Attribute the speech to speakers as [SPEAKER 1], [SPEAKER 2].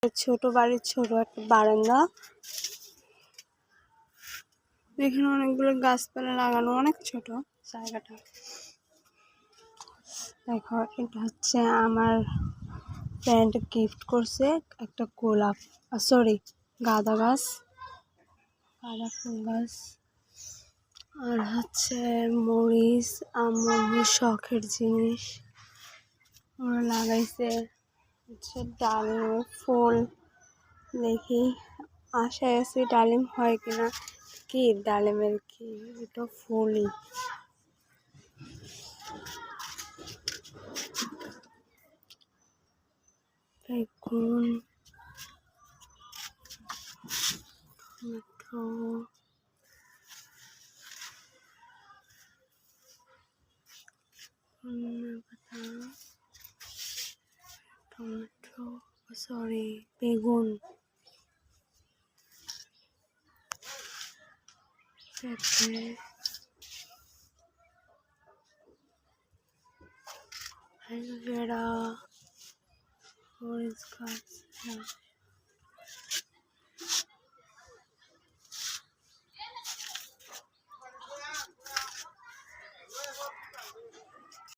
[SPEAKER 1] ছোট বাড়ির ছোট একটা বারান্দা। এখানে অনেকগুলো গাছপালা লাগানো, অনেক ছোট জায়গাটা। দেখো, এটা হচ্ছে আমার ফ্রেন্ড গিফট করছে একটা গোলাপ, সরি গাঁদা গাছ, গাঁদা ফুল গাছ। আর হচ্ছে মরিচ, আমার শখের জিনিস ওরা লাগাইছে। হচ্ছে ডালিমের ফুল, দেখি আশায় আছি ডালিম হয় কিনা। কি ডালিমের কি, এটা ফুলই। বেগুন, টমেটো, ধনেপাতা, টমেটো, সরি বেগুন, পেঁপে, অ্যালোভেরা, মরিচ গাছ,